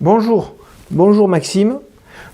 Bonjour Maxime.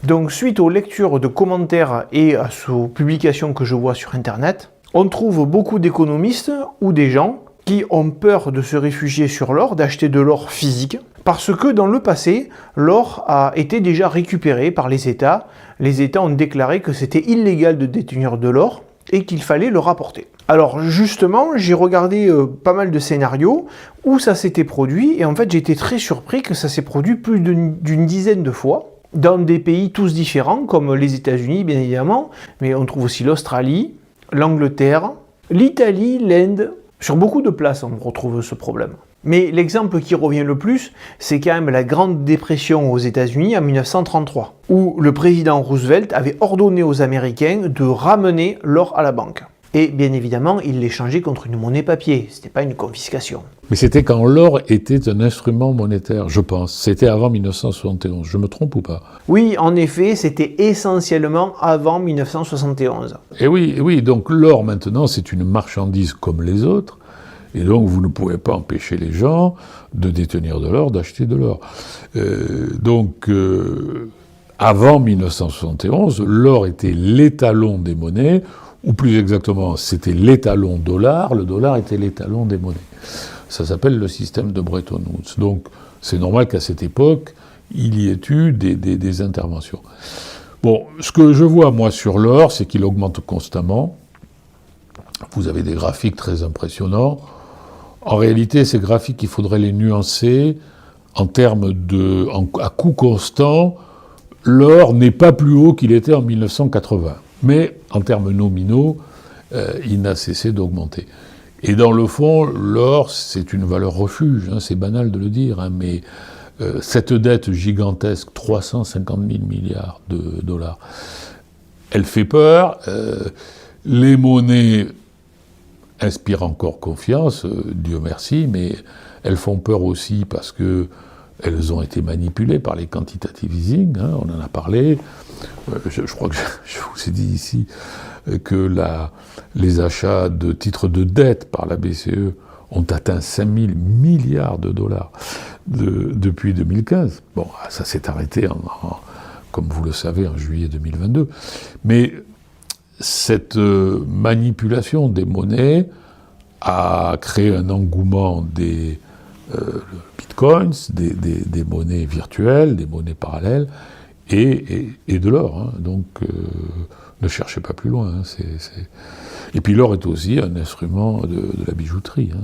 Donc suite aux lectures de commentaires et aux publications que je vois sur internet, on trouve beaucoup d'économistes ou des gens qui ont peur de se réfugier sur l'or, d'acheter de l'or physique, parce que dans le passé, l'or a été déjà récupéré par les États. Les États ont déclaré que c'était illégal de détenir de l'or et qu'il fallait le rapporter. Alors justement, j'ai regardé pas mal de scénarios où ça s'était produit, et en fait j'ai été très surpris que ça s'est produit plus d'une dizaine de fois, dans des pays tous différents, comme les États-Unis bien évidemment, mais on trouve aussi l'Australie, l'Angleterre, l'Italie, l'Inde. Sur beaucoup de places on retrouve ce problème. Mais l'exemple qui revient le plus, c'est quand même la Grande Dépression aux États-Unis en 1933, où le président Roosevelt avait ordonné aux Américains de ramener l'or à la banque. Et bien évidemment, il l'échangeait contre une monnaie papier, c'était pas une confiscation. Mais c'était quand l'or était un instrument monétaire, je pense. C'était avant 1971, je me trompe ou pas? Oui, en effet, c'était essentiellement avant 1971. Et oui, donc l'or maintenant, c'est une marchandise comme les autres, et donc vous ne pouvez pas empêcher les gens de détenir de l'or, d'acheter de l'or. Avant 1971, l'or était l'étalon des monnaies, ou plus exactement, c'était l'étalon dollar, le dollar était l'étalon des monnaies. Ça s'appelle le système de Bretton Woods. Donc, c'est normal qu'à cette époque, il y ait eu des interventions. Bon, ce que je vois, moi, sur l'or, c'est qu'il augmente constamment. Vous avez des graphiques très impressionnants. En réalité, ces graphiques, il faudrait les nuancer en termes à coût constant. L'or n'est pas plus haut qu'il était en 1980. Mais en termes nominaux, il n'a cessé d'augmenter. Et dans le fond, l'or, c'est une valeur refuge, hein, c'est banal de le dire, hein, mais cette dette gigantesque, 350 000 milliards de dollars, elle fait peur. Les monnaies inspirent encore confiance, Dieu merci, mais elles font peur aussi parce que elles ont été manipulées par les quantitative easing, hein, on en a parlé. Je crois que je vous ai dit ici que les achats de titres de dette par la BCE ont atteint 5 000 milliards de dollars depuis 2015. Bon, ça s'est arrêté, comme vous le savez, en juillet 2022. Mais cette manipulation des monnaies a créé un engouement des bitcoins, des monnaies virtuelles, des monnaies parallèles, et de l'or. Hein. Donc, ne cherchez pas plus loin. Hein. Et puis l'or est aussi un instrument de la bijouterie. Hein.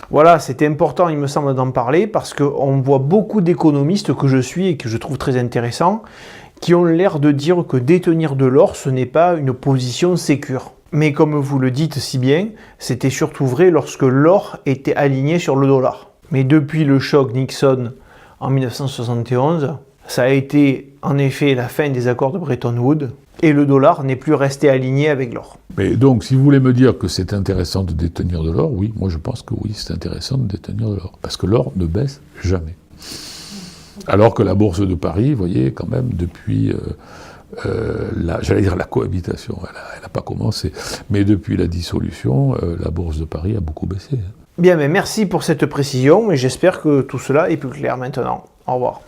Voilà, c'était important, il me semble, d'en parler, parce qu'on voit beaucoup d'économistes que je suis et que je trouve très intéressants, qui ont l'air de dire que détenir de l'or, ce n'est pas une position sécure. Mais comme vous le dites si bien, c'était surtout vrai lorsque l'or était aligné sur le dollar. Mais depuis le choc Nixon en 1971, ça a été en effet la fin des accords de Bretton Woods et le dollar n'est plus resté aligné avec l'or. Mais donc, si vous voulez me dire que c'est intéressant de détenir de l'or, oui, moi je pense que oui, c'est intéressant de détenir de l'or. Parce que l'or ne baisse jamais. Alors que la bourse de Paris, vous voyez, quand même, depuis, j'allais dire la cohabitation, elle n'a pas commencé, mais depuis la dissolution, la bourse de Paris a beaucoup baissé. Bien, mais merci pour cette précision et j'espère que tout cela est plus clair maintenant. Au revoir.